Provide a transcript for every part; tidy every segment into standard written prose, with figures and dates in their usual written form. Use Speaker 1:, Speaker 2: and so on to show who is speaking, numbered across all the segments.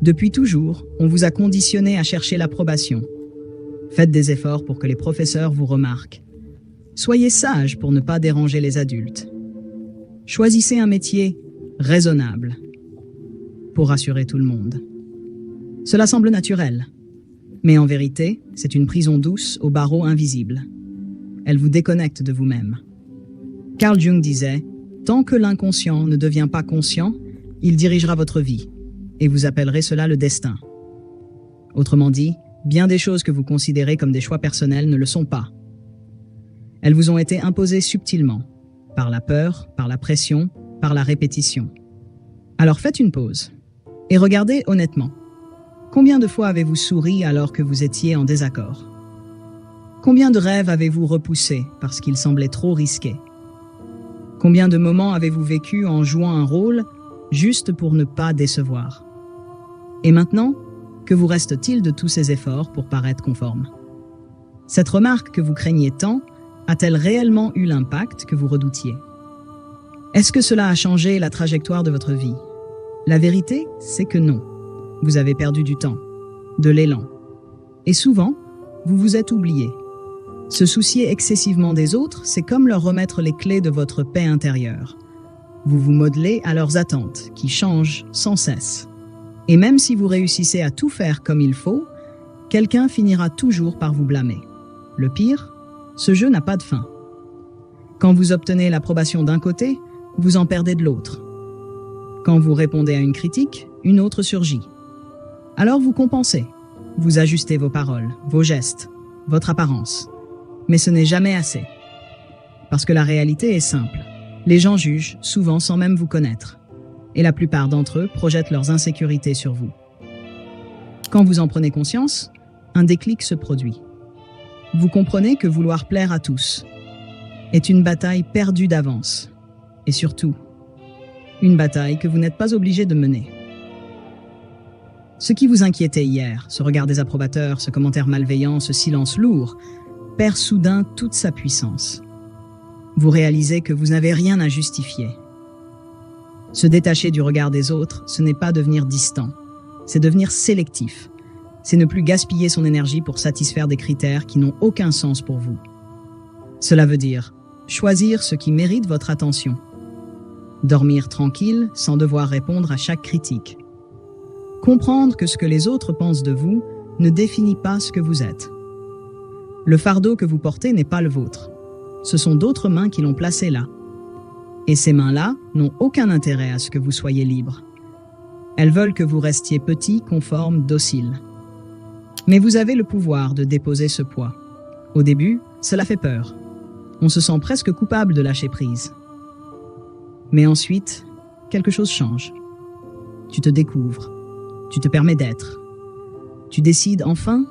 Speaker 1: Depuis toujours, on vous a conditionné à chercher l'approbation. Faites des efforts pour que les professeurs vous remarquent. Soyez sage pour ne pas déranger les adultes. Choisissez un métier raisonnable pour rassurer tout le monde. Cela semble naturel, mais en vérité, c'est une prison douce aux barreaux invisibles. Elle vous déconnecte de vous-même. Carl Jung disait « Tant que l'inconscient ne devient pas conscient, il dirigera votre vie, et vous appellerez cela le destin. » Autrement dit, bien des choses que vous considérez comme des choix personnels ne le sont pas. Elles vous ont été imposées subtilement, par la peur, par la pression, par la répétition. Alors faites une pause, et regardez honnêtement. Combien de fois avez-vous souri alors que vous étiez en désaccord? Combien de rêves avez-vous repoussés parce qu'ils semblaient trop risqués? Combien de moments avez-vous vécu en jouant un rôle juste pour ne pas décevoir? Et maintenant, que vous reste-t-il de tous ces efforts pour paraître conforme? Cette remarque que vous craigniez tant a-t-elle réellement eu l'impact que vous redoutiez? Est-ce que cela a changé la trajectoire de votre vie? La vérité, c'est que non. Vous avez perdu du temps, de l'élan. Et souvent, vous vous êtes oublié. Se soucier excessivement des autres, c'est comme leur remettre les clés de votre paix intérieure. Vous vous modelez à leurs attentes, qui changent sans cesse. Et même si vous réussissez à tout faire comme il faut, quelqu'un finira toujours par vous blâmer. Le pire, ce jeu n'a pas de fin. Quand vous obtenez l'approbation d'un côté, vous en perdez de l'autre. Quand vous répondez à une critique, une autre surgit. Alors vous compensez, vous ajustez vos paroles, vos gestes, votre apparence. Mais ce n'est jamais assez. Parce que la réalité est simple. Les gens jugent, souvent sans même vous connaître. Et la plupart d'entre eux projettent leurs insécurités sur vous. Quand vous en prenez conscience, un déclic se produit. Vous comprenez que vouloir plaire à tous est une bataille perdue d'avance. Et surtout, une bataille que vous n'êtes pas obligé de mener. Ce qui vous inquiétait hier, ce regard désapprobateur, ce commentaire malveillant, ce silence lourd, perd soudain toute sa puissance. Vous réalisez que vous n'avez rien à justifier. Se détacher du regard des autres, ce n'est pas devenir distant, c'est devenir sélectif. C'est ne plus gaspiller son énergie pour satisfaire des critères qui n'ont aucun sens pour vous. Cela veut dire choisir ce qui mérite votre attention. Dormir tranquille sans devoir répondre à chaque critique. Comprendre que ce que les autres pensent de vous ne définit pas ce que vous êtes. Le fardeau que vous portez n'est pas le vôtre. Ce sont d'autres mains qui l'ont placé là. Et ces mains-là n'ont aucun intérêt à ce que vous soyez libre. Elles veulent que vous restiez petit, conforme, docile. Mais vous avez le pouvoir de déposer ce poids. Au début, cela fait peur. On se sent presque coupable de lâcher prise. Mais ensuite, quelque chose change. Tu te découvres. Tu te permets d'être. Tu décides enfin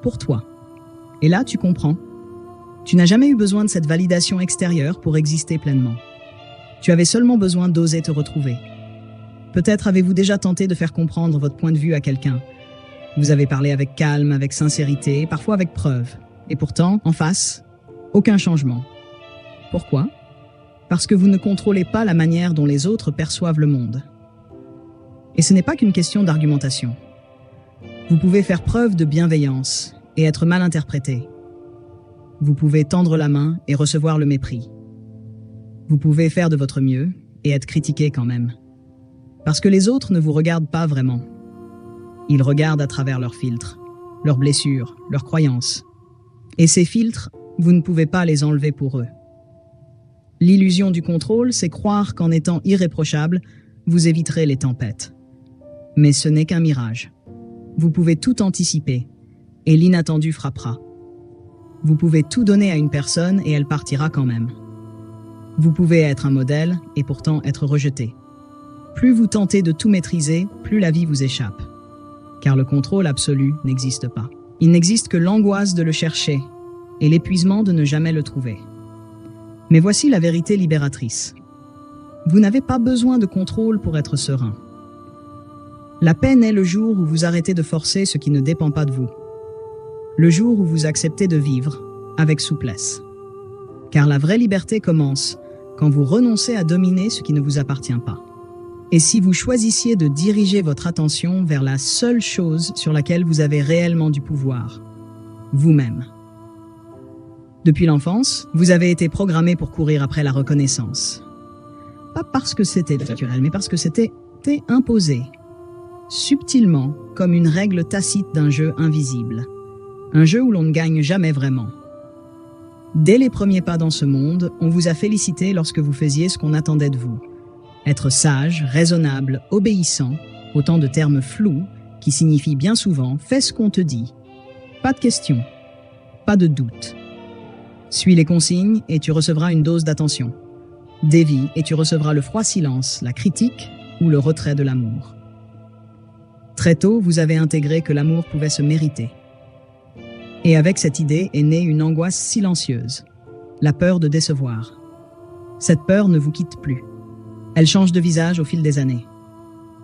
Speaker 1: pour toi. Et là, tu comprends. Tu n'as jamais eu besoin de cette validation extérieure pour exister pleinement. Tu avais seulement besoin d'oser te retrouver. Peut-être avez-vous déjà tenté de faire comprendre votre point de vue à quelqu'un. Vous avez parlé avec calme, avec sincérité, parfois avec preuve. Et pourtant, en face, aucun changement. Pourquoi? Parce que vous ne contrôlez pas la manière dont les autres perçoivent le monde. Et ce n'est pas qu'une question d'argumentation. Vous pouvez faire preuve de bienveillance et être mal interprété. Vous pouvez tendre la main et recevoir le mépris. Vous pouvez faire de votre mieux et être critiqué quand même. Parce que les autres ne vous regardent pas vraiment. Ils regardent à travers leurs filtres, leurs blessures, leurs croyances. Et ces filtres, vous ne pouvez pas les enlever pour eux. L'illusion du contrôle, c'est croire qu'en étant irréprochable, vous éviterez les tempêtes. Mais ce n'est qu'un mirage. Vous pouvez tout anticiper, et l'inattendu frappera. Vous pouvez tout donner à une personne et elle partira quand même. Vous pouvez être un modèle et pourtant être rejeté. Plus vous tentez de tout maîtriser, plus la vie vous échappe. Car le contrôle absolu n'existe pas. Il n'existe que l'angoisse de le chercher et l'épuisement de ne jamais le trouver. Mais voici la vérité libératrice. Vous n'avez pas besoin de contrôle pour être serein. La paix naît le jour où vous arrêtez de forcer ce qui ne dépend pas de vous. Le jour où vous acceptez de vivre avec souplesse. Car la vraie liberté commence quand vous renoncez à dominer ce qui ne vous appartient pas. Et si vous choisissiez de diriger votre attention vers la seule chose sur laquelle vous avez réellement du pouvoir, vous-même? Depuis l'enfance, vous avez été programmé pour courir après la reconnaissance. Pas parce que c'était naturel, mais parce que c'était imposé, subtilement, comme une règle tacite d'un jeu invisible. Un jeu où l'on ne gagne jamais vraiment. Dès les premiers pas dans ce monde, on vous a félicité lorsque vous faisiez ce qu'on attendait de vous. Être sage, raisonnable, obéissant, autant de termes flous qui signifient bien souvent « fais ce qu'on te dit ». Pas de questions, pas de doute. Suis les consignes et tu recevras une dose d'attention. Dévie et tu recevras le froid silence, la critique ou le retrait de l'amour. Très tôt, vous avez intégré que l'amour pouvait se mériter. Et avec cette idée est née une angoisse silencieuse, la peur de décevoir. Cette peur ne vous quitte plus. Elle change de visage au fil des années.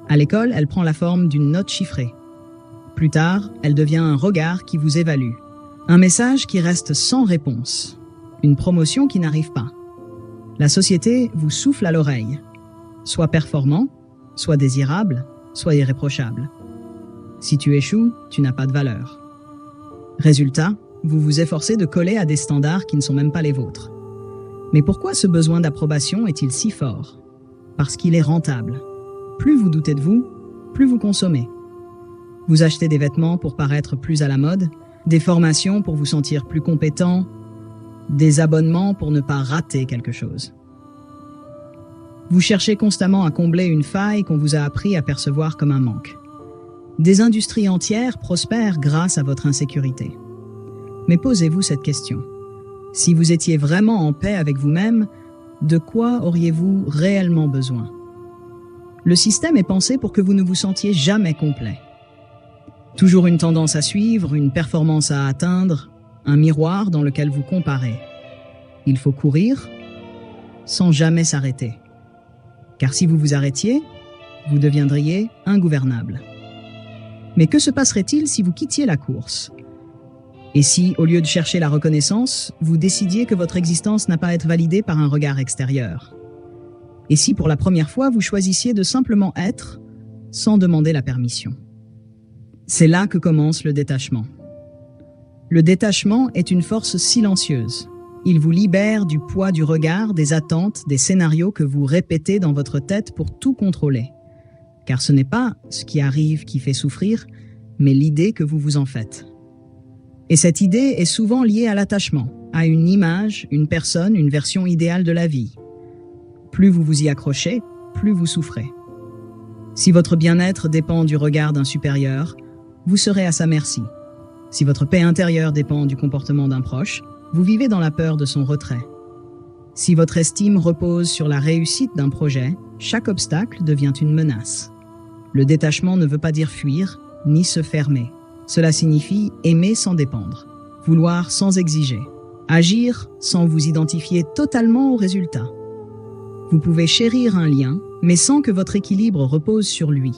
Speaker 1: À l'école, elle prend la forme d'une note chiffrée. Plus tard, elle devient un regard qui vous évalue. Un message qui reste sans réponse. Une promotion qui n'arrive pas. La société vous souffle à l'oreille. Soit performant, soit désirable, soit irréprochable. Si tu échoues, tu n'as pas de valeur. Résultat, vous vous efforcez de coller à des standards qui ne sont même pas les vôtres. Mais pourquoi ce besoin d'approbation est-il si fort? Parce qu'il est rentable. Plus vous doutez de vous, plus vous consommez. Vous achetez des vêtements pour paraître plus à la mode, des formations pour vous sentir plus compétent, des abonnements pour ne pas rater quelque chose. Vous cherchez constamment à combler une faille qu'on vous a appris à percevoir comme un manque. Des industries entières prospèrent grâce à votre insécurité. Mais posez-vous cette question. Si vous étiez vraiment en paix avec vous-même, de quoi auriez-vous réellement besoin? Le système est pensé pour que vous ne vous sentiez jamais complet. Toujours une tendance à suivre, une performance à atteindre, un miroir dans lequel vous comparez. Il faut courir sans jamais s'arrêter. Car si vous vous arrêtiez, vous deviendriez ingouvernable. Mais que se passerait-il si vous quittiez la course? Et si, au lieu de chercher la reconnaissance, vous décidiez que votre existence n'a pas à être validée par un regard extérieur? Et si, pour la première fois, vous choisissiez de simplement être, sans demander la permission? C'est là que commence le détachement. Le détachement est une force silencieuse. Il vous libère du poids du regard, des attentes, des scénarios que vous répétez dans votre tête pour tout contrôler. Car ce n'est pas ce qui arrive qui fait souffrir, mais l'idée que vous vous en faites. Et cette idée est souvent liée à l'attachement, à une image, une personne, une version idéale de la vie. Plus vous vous y accrochez, plus vous souffrez. Si votre bien-être dépend du regard d'un supérieur, vous serez à sa merci. Si votre paix intérieure dépend du comportement d'un proche, vous vivez dans la peur de son retrait. Si votre estime repose sur la réussite d'un projet, chaque obstacle devient une menace. Le détachement ne veut pas dire fuir, ni se fermer. Cela signifie aimer sans dépendre, vouloir sans exiger, agir sans vous identifier totalement au résultat. Vous pouvez chérir un lien, mais sans que votre équilibre repose sur lui.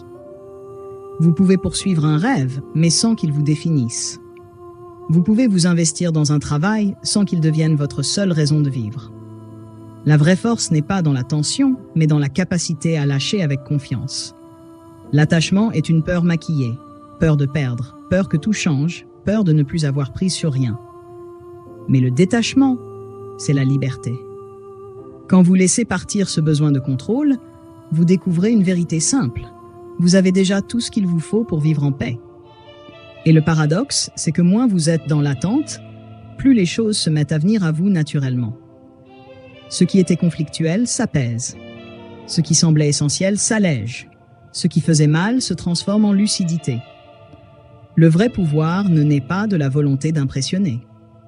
Speaker 1: Vous pouvez poursuivre un rêve, mais sans qu'il vous définisse. Vous pouvez vous investir dans un travail sans qu'il devienne votre seule raison de vivre. La vraie force n'est pas dans la tension, mais dans la capacité à lâcher avec confiance. L'attachement est une peur maquillée, peur de perdre, peur que tout change, peur de ne plus avoir prise sur rien. Mais le détachement, c'est la liberté. Quand vous laissez partir ce besoin de contrôle, vous découvrez une vérité simple. Vous avez déjà tout ce qu'il vous faut pour vivre en paix. Et le paradoxe, c'est que moins vous êtes dans l'attente, plus les choses se mettent à venir à vous naturellement. Ce qui était conflictuel s'apaise. Ce qui semblait essentiel s'allège. Ce qui faisait mal se transforme en lucidité. Le vrai pouvoir ne naît pas de la volonté d'impressionner.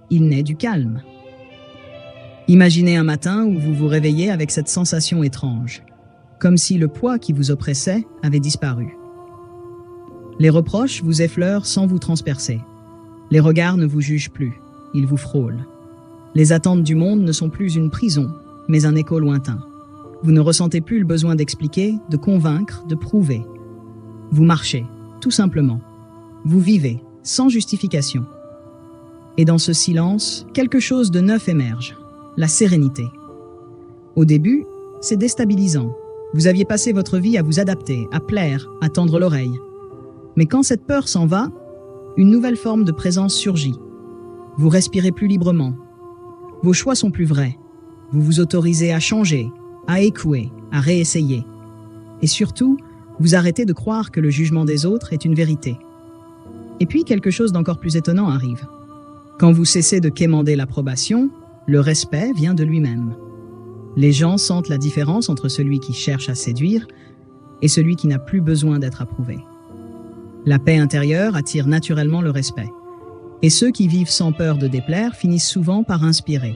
Speaker 1: Il naît du calme. Imaginez un matin où vous vous réveillez avec cette sensation étrange, comme si le poids qui vous oppressait avait disparu. Les reproches vous effleurent sans vous transpercer. Les regards ne vous jugent plus, ils vous frôlent. Les attentes du monde ne sont plus une prison, mais un écho lointain. Vous ne ressentez plus le besoin d'expliquer, de convaincre, de prouver. Vous marchez, tout simplement. Vous vivez, sans justification. Et dans ce silence, quelque chose de neuf émerge, la sérénité. Au début, c'est déstabilisant. Vous aviez passé votre vie à vous adapter, à plaire, à tendre l'oreille. Mais quand cette peur s'en va, une nouvelle forme de présence surgit. Vous respirez plus librement. Vos choix sont plus vrais. Vous vous autorisez à changer, à échouer, à réessayer. Et surtout, vous arrêtez de croire que le jugement des autres est une vérité. Et puis, quelque chose d'encore plus étonnant arrive. Quand vous cessez de quémander l'approbation, le respect vient de lui-même. Les gens sentent la différence entre celui qui cherche à séduire et celui qui n'a plus besoin d'être approuvé. La paix intérieure attire naturellement le respect. Et ceux qui vivent sans peur de déplaire finissent souvent par inspirer.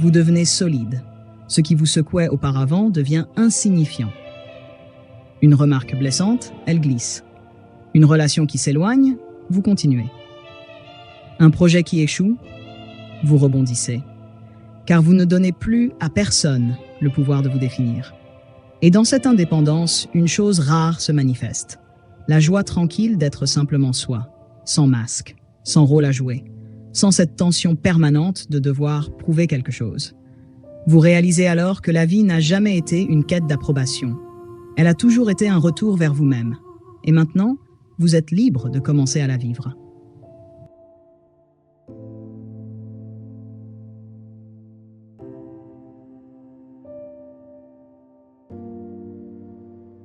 Speaker 1: Vous devenez solide. Ce qui vous secouait auparavant devient insignifiant. Une remarque blessante, elle glisse. Une relation qui s'éloigne, vous continuez. Un projet qui échoue, vous rebondissez. Car vous ne donnez plus à personne le pouvoir de vous définir. Et dans cette indépendance, une chose rare se manifeste. La joie tranquille d'être simplement soi, sans masque, sans rôle à jouer, sans cette tension permanente de devoir prouver quelque chose. Vous réalisez alors que la vie n'a jamais été une quête d'approbation. Elle a toujours été un retour vers vous-même. Et maintenant, vous êtes libre de commencer à la vivre.